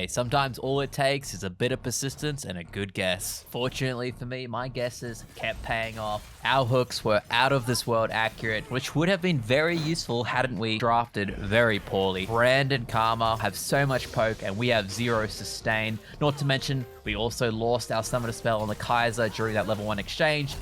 say, sometimes all it takes is a bit of persistence and a good guess. Fortunately for me, my guesses kept paying off. Our hooks were out of this world accurate, which would have been very useful hadn't we drafted very poorly. Brand and Karma have so much poke and we have 0 sustain. Not to mention, we also lost our summoner spell on the Kaiser during that level 1 exchange.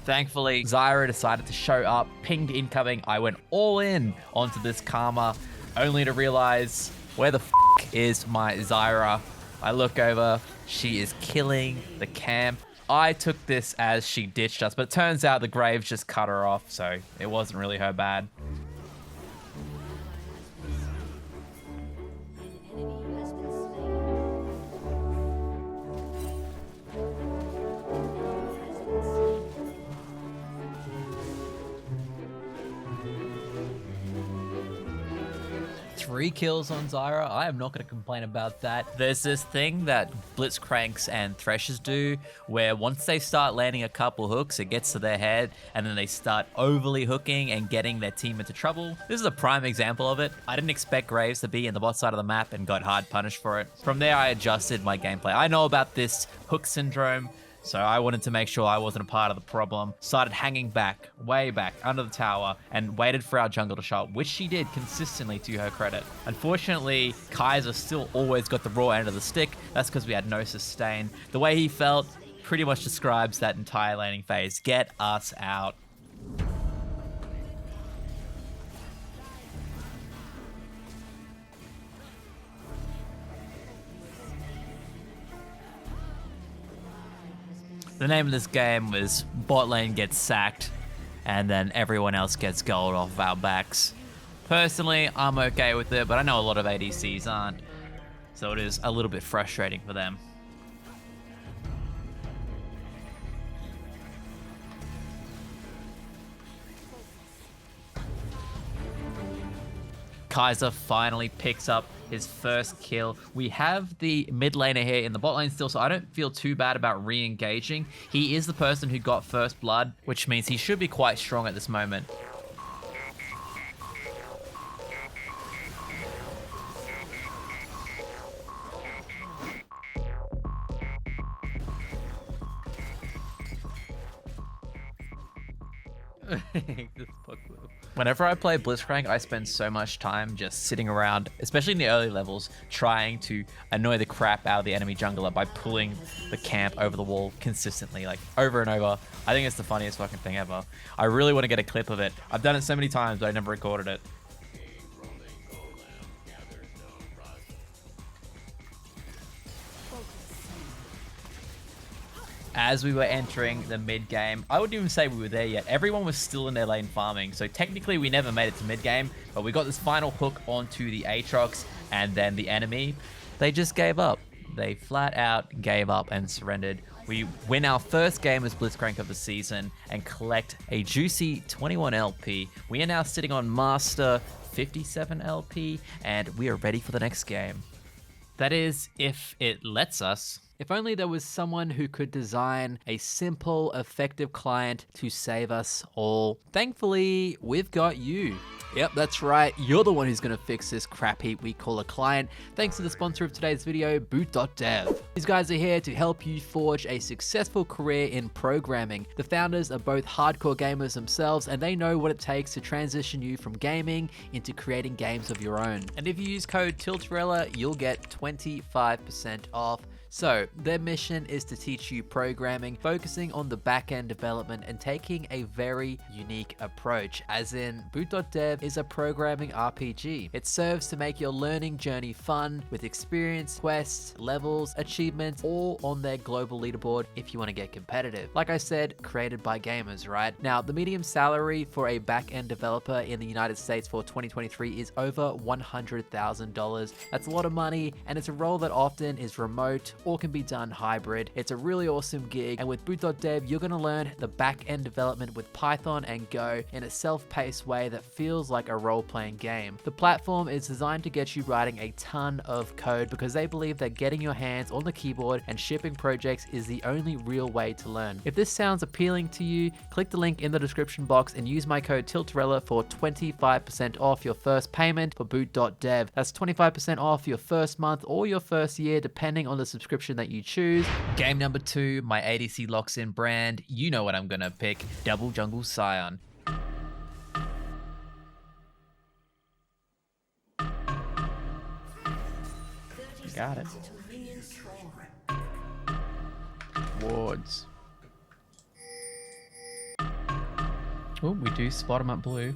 Thankfully, Zyra decided to show up, pinged incoming. I went all in onto this Karma, only to realize, where the f is my Zyra? I look over, she is killing the camp. I took this as she ditched us, but it turns out the Graves just cut her off, so it wasn't really her bad. Three kills on Zyra. I am not going to complain about that. There's this thing that Blitzcranks and Threshers do where once they start landing a couple hooks, it gets to their head and then they start overly hooking and getting their team into trouble. This is a prime example of it. I didn't expect Graves to be in the bot side of the map and got hard punished for it. From there, I adjusted my gameplay. I know about this hook syndrome, so I wanted to make sure I wasn't a part of the problem. Started hanging back, way back, under the tower, and waited for our jungle to show up, which she did consistently to her credit. Unfortunately, Kaiser still always got the raw end of the stick. That's because we had no sustain. The way he felt pretty much describes that entire laning phase. Get us out. The name of this game was bot lane gets sacked and then everyone else gets gold off of our backs. Personally, I'm okay with it, but I know a lot of ADCs aren't, so it is a little bit frustrating for them. Kaiser finally picks up his first kill. We have the mid laner here in the bot lane still, so I don't feel too bad about re-engaging. He is the person who got first blood, which means he should be quite strong at this moment. Whenever I play Blitzcrank, I spend so much time just sitting around, especially in the early levels, trying to annoy the crap out of the enemy jungler by pulling the camp over the wall consistently, like over and over. I think it's the funniest fucking thing ever. I really want to get a clip of it. I've done it so many times, but I never recorded it. As we were entering the mid game, I wouldn't even say we were there yet. Everyone was still in their lane farming, so technically we never made it to mid game, but we got this final hook onto the Aatrox, and then the enemy, they just gave up. They flat out gave up and surrendered. We win our first game as Blitzcrank of the season and collect a juicy 21 LP. We are now sitting on Master 57 LP, and we are ready for the next game. That is, if it lets us. If only there was someone who could design a simple, effective client to save us all. Thankfully, we've got you. Yep, that's right. You're the one who's going to fix this crap heap we call a client. Thanks to the sponsor of today's video, Boot.dev. These guys are here to help you forge a successful career in programming. The founders are both hardcore gamers themselves, and they know what it takes to transition you from gaming into creating games of your own. And if you use code Tilterella, you'll get 25% off. So, their mission is to teach you programming, focusing on the back-end development and taking a very unique approach, as in Boot.dev is a programming RPG. It serves to make your learning journey fun with experience, quests, levels, achievements, all on their global leaderboard if you want to get competitive. Like I said, created by gamers, right? Now, the median salary for a back-end developer in the United States for 2023 is over $100,000. That's a lot of money, and it's a role that often is remote or can be done hybrid. It's a really awesome gig, and with boot.dev, you're going to learn the back-end development with Python and Go in a self-paced way that feels like a role-playing game. The platform is designed to get you writing a ton of code because they believe that getting your hands on the keyboard and shipping projects is the only real way to learn. If this sounds appealing to you, click the link in the description box and use my code Tilterella for 25% off your first payment for boot.dev. That's 25% off your first month or your first year, depending on the subscription that you choose. Game number 2, my ADC locks in brand. You know what I'm gonna pick. Double Jungle Sion. Got it. Wards. Oh, we do spot him at blue.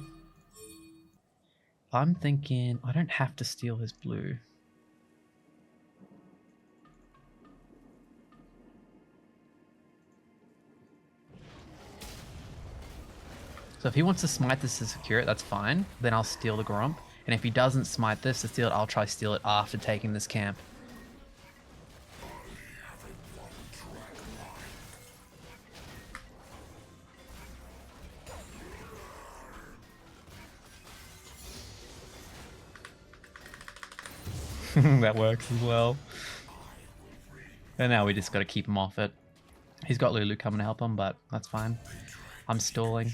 I'm thinking I don't have to steal his blue. So if he wants to smite this to secure it, that's fine. Then I'll steal the Gromp. And if he doesn't smite this to steal it, I'll try steal it after taking this camp. That works as well. And now we just got to keep him off it. He's got Lulu coming to help him, but that's fine. I'm stalling.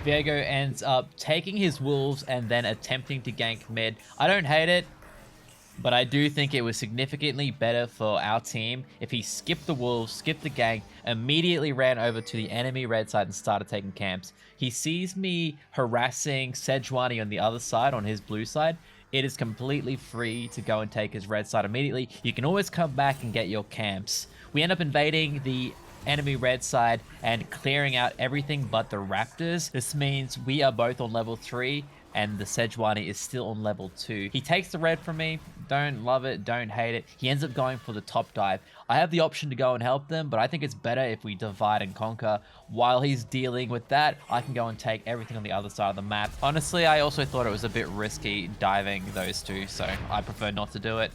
Viego ends up taking his wolves and then attempting to gank mid. I don't hate it, but I do think it was significantly better for our team if he skipped the wolves, skipped the gank, immediately ran over to the enemy red side and started taking camps. He sees me harassing Sejuani on the other side, on his blue side. It is completely free to go and take his red side immediately. You can always come back and get your camps. We end up invading the enemy red side and clearing out everything but the raptors. This means we are both on level 3 and the Sejuani is still on level 2. He takes the red from me. Don't love it, don't hate it. He ends up going for the top dive. I have the option to go and help them, but I think it's better if we divide and conquer. While he's dealing with that, I can go and take everything on the other side of the map. Honestly, I also thought it was a bit risky diving those two, so I prefer not to do it.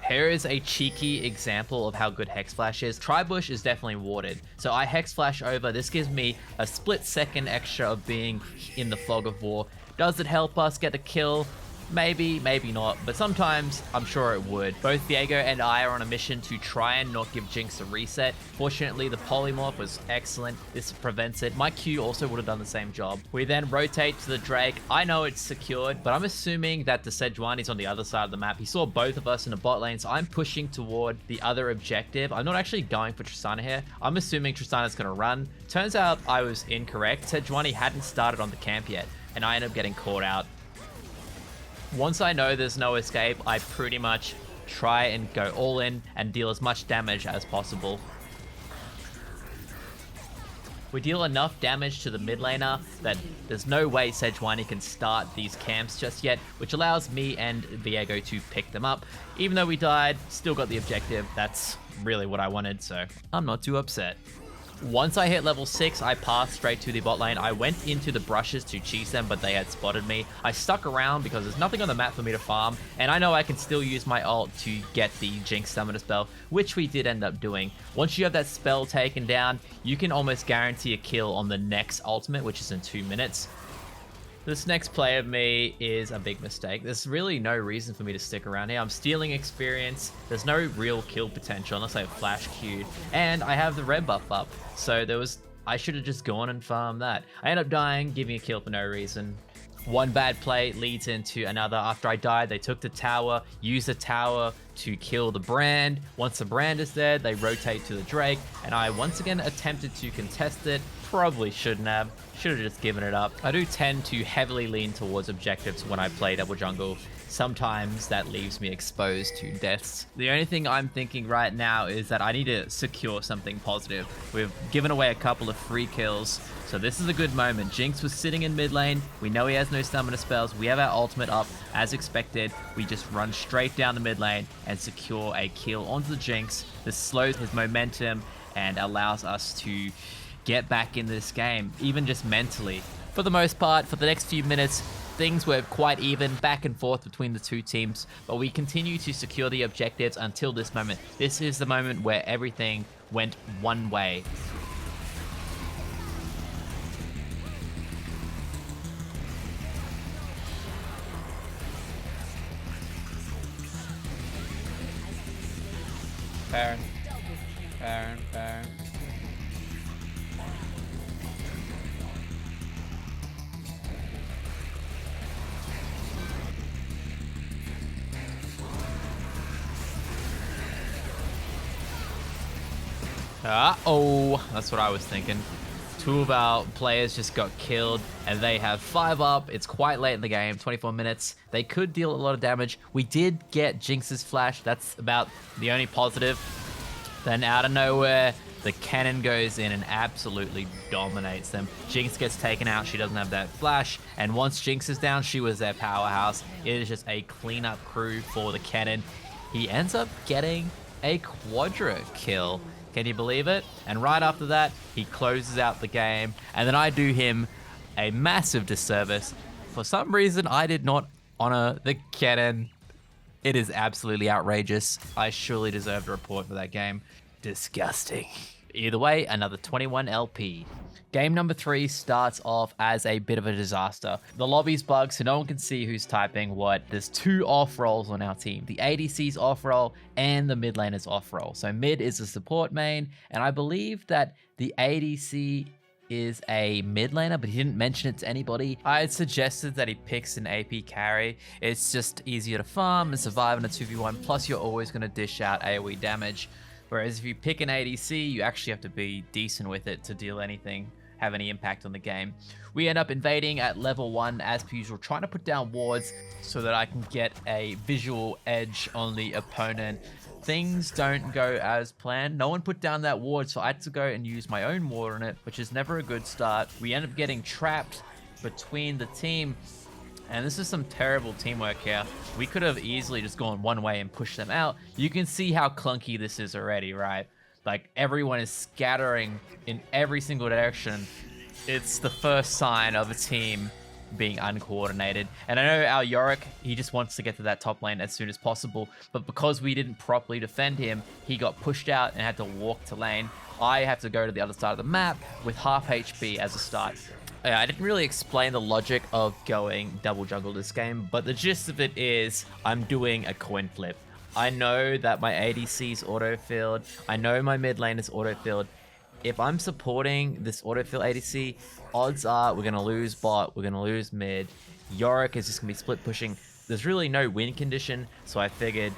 Here is a cheeky example of how good Hex Flash is. Tribush is definitely warded, so I Hex Flash over. This gives me a split second extra of being in the fog of war. Does it help us get a kill? Maybe, maybe not, but sometimes I'm sure it would. Both Viego and I are on a mission to try and not give Jinx a reset. Fortunately, the polymorph was excellent. This prevents it. My Q also would have done the same job. We then rotate to the Drake. I know it's secured, but I'm assuming that the Sejuani's on the other side of the map. He saw both of us in the bot lane, so I'm pushing toward the other objective. I'm not actually going for Tristana here. I'm assuming Tristana's gonna run. Turns out I was incorrect. Sejuani hadn't started on the camp yet, and I end up getting caught out. Once I know there's no escape, I pretty much try and go all in and deal as much damage as possible. We deal enough damage to the mid laner that there's no way Sejuani can start these camps just yet, which allows me and Viego to pick them up. Even though we died, still got the objective. That's really what I wanted, so I'm not too upset. Once I hit level 6, I passed straight to the bot lane. I went into the brushes to cheese them, but they had spotted me. I stuck around because there's nothing on the map for me to farm, and I know I can still use my ult to get the Jinx summoner spell, which we did end up doing. Once you have that spell taken down, you can almost guarantee a kill on the next ultimate, which is in 2 minutes. This next play of me is a big mistake. There's really no reason for me to stick around here. I'm stealing experience. There's no real kill potential unless I have flash queued. And I have the red buff up. So I should have just gone and farmed that. I end up dying, giving a kill for no reason. One bad play leads into another. After I died, they took the tower, used the tower to kill the brand. Once the brand is dead, they rotate to the Drake, and I once again attempted to contest it. Probably shouldn't have. Should have just given it up. I do tend to heavily lean towards objectives when I play double jungle. Sometimes that leaves me exposed to deaths. The only thing I'm thinking right now is that I need to secure something positive. We've given away a couple of free kills, so this is a good moment. Jinx was sitting in mid lane. We know he has no stamina spells. We have our ultimate up as expected. We just run straight down the mid lane and secure a kill onto the Jinx. This slows his momentum and allows us to get back in this game, even just mentally. For the most part, for the next few minutes, things were quite even, back and forth between the two teams, but we continue to secure the objectives until this moment. This is the moment where everything went one way. Baron. Oh, that's what I was thinking. Two of our players just got killed, and they have 5 up. It's quite late in the game, 24 minutes. They could deal a lot of damage. We did get Jinx's flash. That's about the only positive. Then out of nowhere, the cannon goes in and absolutely dominates them. Jinx gets taken out. She doesn't have that flash. And once Jinx is down, she was their powerhouse. It is just a cleanup crew for the cannon. He ends up getting a quadra kill. Can you believe it? And right after that, he closes out the game. And then I do him a massive disservice. For some reason, I did not honor the cannon. It is absolutely outrageous. I surely deserved a report for that game. Disgusting. Either way, another 21 LP. Game number 3 starts off as a bit of a disaster. The lobby's bugged, so no one can see who's typing what. There's 2 off roles on our team. The ADC's off role and the mid laner's off role. So mid is a support main, and I believe that the ADC is a mid laner, but he didn't mention it to anybody. I had suggested that he picks an AP carry. It's just easier to farm and survive in a 2v1, plus you're always going to dish out AoE damage. Whereas if you pick an ADC, you actually have to be decent with it to deal anything, have any impact on the game. We end up invading at level 1 as per usual, trying to put down wards so that I can get a visual edge on the opponent. Things don't go as planned. No one put down that ward, so I had to go and use my own ward on it, which is never a good start. We end up getting trapped between the team, and this is some terrible teamwork here. We could have easily just gone one way and pushed them out. You can see how clunky this is already, right? Like, everyone is scattering in every single direction. It's the first sign of a team being uncoordinated. And I know our Yorick, he just wants to get to that top lane as soon as possible, but because we didn't properly defend him, he got pushed out and had to walk to lane. I have to go to the other side of the map with half HP as a start. I didn't really explain the logic of going double jungle this game, but the gist of it is I'm doing a coin flip. I know that my ADC's auto-filled. I know my mid lane is auto-filled. If I'm supporting this autofill ADC, odds are we're going to lose bot, we're going to lose mid. Yorick is just going to be split pushing. There's really no win condition, so I figured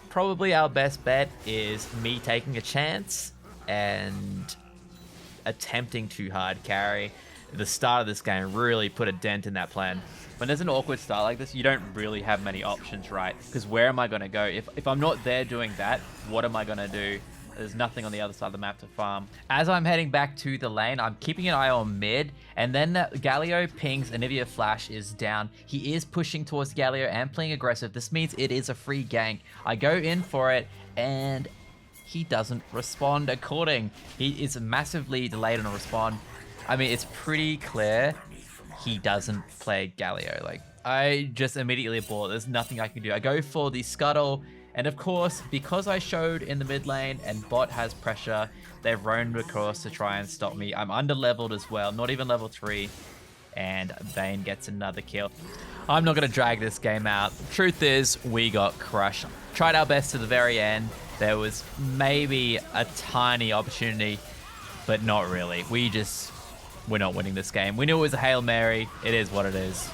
probably our best bet is me taking a chance and attempting to hard carry. The start of this game really put a dent in that plan. When there's an awkward start like this, you don't really have many options, right? Because where am I going to go? If I'm not there doing that, what am I going to do? There's nothing on the other side of the map to farm. As I'm heading back to the lane, I'm keeping an eye on mid, and then Galio pings Anivia Flash is down. He is pushing towards Galio and playing aggressive. This means it is a free gank. I go in for it, and he doesn't respond according. He is massively delayed on a respawn. I mean, it's pretty clear he doesn't play Galio. Like, I just immediately abort. There's nothing I can do. I go for the scuttle, and of course, because I showed in the mid lane and bot has pressure, they've roamed across to try and stop me. I'm under leveled as well, not even level 3, and Vayne gets another kill. I'm not going to drag this game out. Truth is, we got crushed. Tried our best to the very end. There was maybe a tiny opportunity, but not really. We're not winning this game. We knew it was a Hail Mary. It is what it is.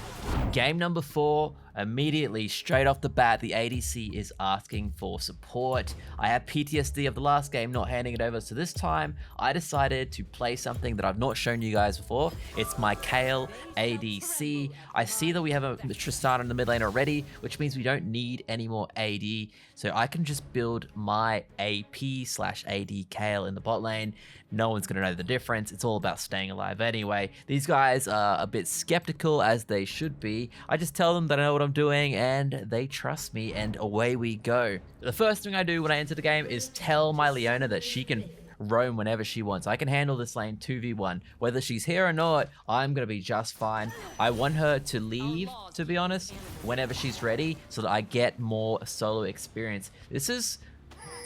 Game number 4, immediately, straight off the bat, the ADC is asking for support. I have PTSD of the last game, not handing it over, so this time, I decided to play something that I've not shown you guys before. It's my Kayle ADC. I see that we have a Tristana in the mid lane already, which means we don't need any more AD, so I can just build my AP/AD Kayle in the bot lane. No one's going to know the difference. It's all about staying alive anyway. These guys are a bit skeptical, as they should be. I just tell them that I know what I'm I'm doing, and they trust me, and away we go. The first thing I do when I enter the game is tell my Leona that she can roam whenever she wants. I can handle this lane 2v1. Whether she's here or not, I'm going to be just fine. I want her to leave, to be honest, whenever she's ready, so that I get more solo experience. This is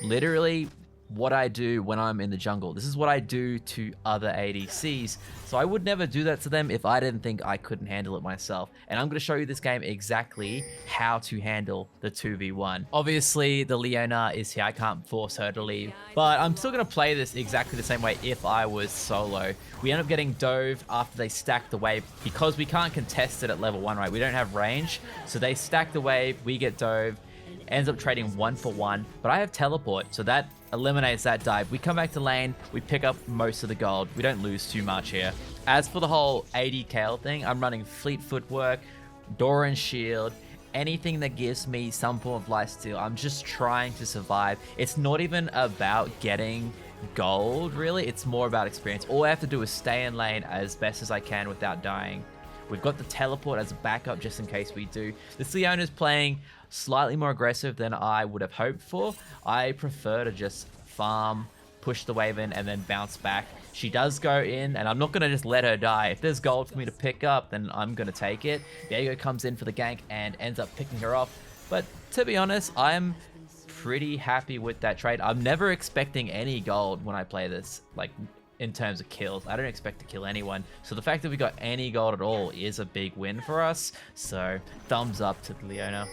literally what I do when I'm in the jungle. This is what I do to other ADCs. So I would never do that to them if I didn't think I couldn't handle it myself. And I'm going to show you this game exactly how to handle the 2v1. Obviously, the Leona is here. I can't force her to leave. But I'm still going to play this exactly the same way if I was solo. We end up getting dove after they stack the wave because we can't contest it at level 1, right? We don't have range. So they stack the wave, we get dove. Ends up trading 1 for 1, but I have teleport, so that eliminates that dive. We come back to lane, we pick up most of the gold. We don't lose too much here. As for the whole AD Kayle thing, I'm running fleet footwork, Doran shield, anything that gives me some form of lifesteal. I'm just trying to survive. It's not even about getting gold, really. It's more about experience. All I have to do is stay in lane as best as I can without dying. We've got the teleport as a backup just in case we do. This Leona's playing slightly more aggressive than I would have hoped for. I prefer to just farm, push the wave in, and then bounce back. She does go in, and I'm not going to just let her die. If there's gold for me to pick up, then I'm going to take it. Diego comes in for the gank and ends up picking her off. But to be honest, I'm pretty happy with that trade. I'm never expecting any gold when I play this, like in terms of kills. I don't expect to kill anyone. So the fact that we got any gold at all is a big win for us. So thumbs up to Leona.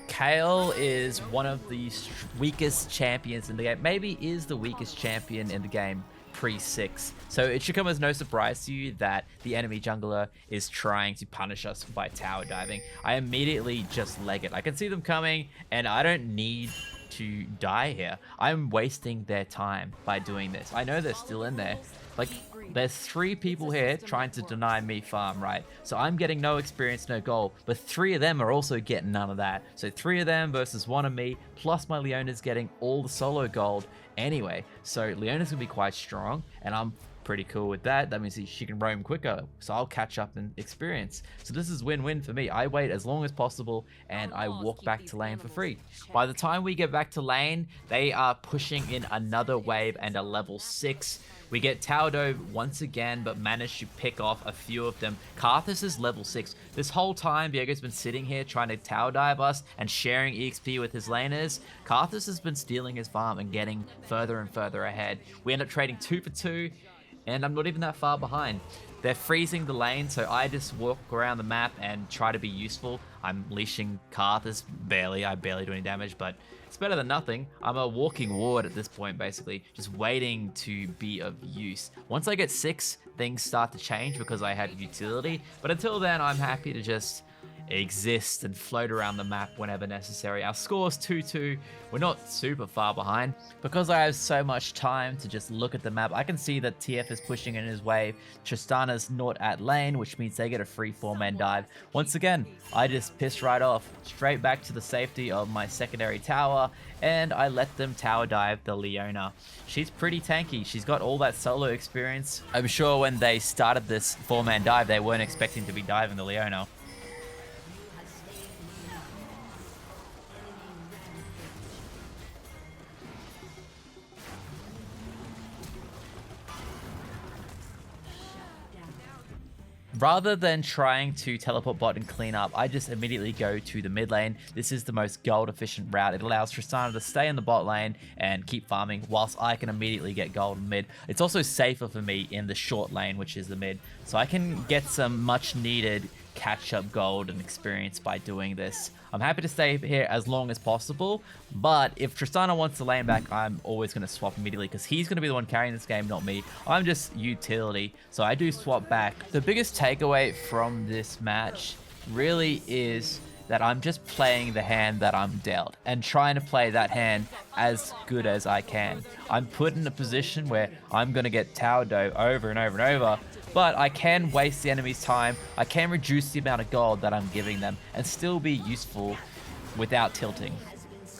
Kayle is one of the weakest champions in the game. Maybe is the weakest champion in the game pre-6. So it should come as no surprise to you that the enemy jungler is trying to punish us by tower diving. I immediately just leg it. I can see them coming and I don't need to die here. I'm wasting their time by doing this. I know they're still in there. Like, there's 3 people here trying to deny me farm, right? So I'm getting no experience, no gold, but 3 of them are also getting none of that. So 3 of them versus 1 of me, plus my Leona's getting all the solo gold anyway. So Leona's gonna be quite strong, and I'm pretty cool with that. That means she can roam quicker, so I'll catch up in experience. So this is win-win for me. I wait as long as possible and I walk back to lane for free. By the time we get back to lane, they are pushing in another wave and a level 6. We get tower dove once again, but manage to pick off a few of them. Karthus is level 6. This whole time, Diego's been sitting here trying to tower dive us and sharing EXP with his laners. Karthus has been stealing his farm and getting further and further ahead. We end up trading 2 for 2. And I'm not even that far behind. They're freezing the lane, so I just walk around the map and try to be useful. I'm leashing Karthus barely. I barely do any damage, but it's better than nothing. I'm a walking ward at this point, basically, just waiting to be of use. Once I get 6, things start to change because I had utility, but until then, I'm happy to just exist and float around the map whenever necessary. Our score's 2-2. We're not super far behind. Because I have so much time to just look at the map, I can see that TF is pushing in his wave. Tristana's not at lane, which means they get a free 4-man dive. Once again, I just piss right off, straight back to the safety of my secondary tower, and I let them tower dive the Leona. She's pretty tanky. She's got all that solo experience. I'm sure when they started this 4-man dive, they weren't expecting to be diving the Leona. Rather than trying to teleport bot and clean up, I just immediately go to the mid lane. This is the most gold efficient route. It allows Tristana to stay in the bot lane and keep farming whilst I can immediately get gold in mid. It's also safer for me in the short lane, which is the mid. So I can get some much needed catch up gold and experience by doing this. I'm happy to stay here as long as possible, but if Tristana wants to lane back, I'm always going to swap immediately because he's going to be the one carrying this game, not me. I'm just utility, so I do swap back. The biggest takeaway from this match really is that I'm just playing the hand that I'm dealt and trying to play that hand as good as I can. I'm put in a position where I'm going to get tower dove over and over and over, but I can waste the enemy's time. I can reduce the amount of gold that I'm giving them and still be useful without tilting.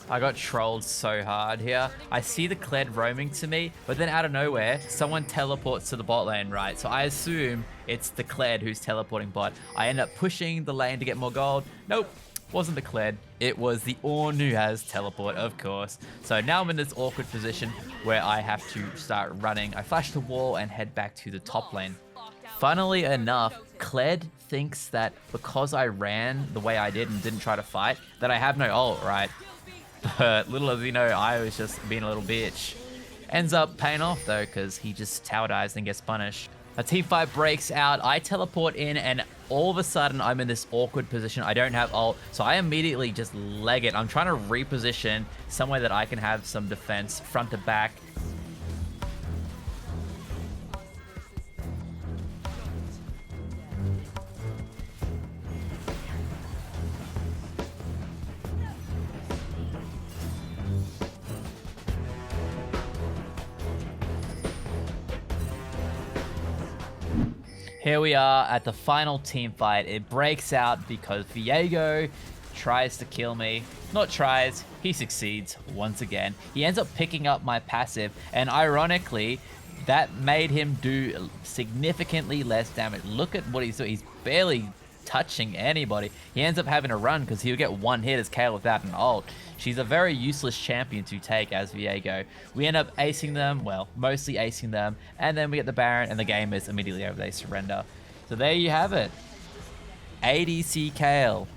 I got trolled so hard here. I see the Kled roaming to me, but then out of nowhere, someone teleports to the bot lane, right? So I assume it's the Kled who's teleporting bot. I end up pushing the lane to get more gold. Nope. Wasn't the Kled, it was the Ornn who has teleport, of course. So now I'm in this awkward position where I have to start running. I flash the wall and head back to the top lane. Funnily enough, Kled thinks that because I ran the way I did and didn't try to fight, that I have no ult, right? But little as you know, I was just being a little bitch. Ends up paying off though, because he just tower dives and gets punished. A team fight breaks out, I teleport in, and all of a sudden I'm in this awkward position. I don't have ult, so I immediately just leg it. I'm trying to reposition somewhere that I can have some defense front to back. Here we are at the final team fight. It breaks out because Viego tries to kill me. Not tries, he succeeds once again. He ends up picking up my passive, and ironically, that made him do significantly less damage. Look at what he's doing. He's barely touching anybody. He ends up having to run because he'll get one hit as Kayle without an ult. She's a very useless champion to take as Viego. We end up acing them, well, mostly acing them, and then we get the Baron, and the game is immediately over. They surrender. So there you have it. ADC Kayle.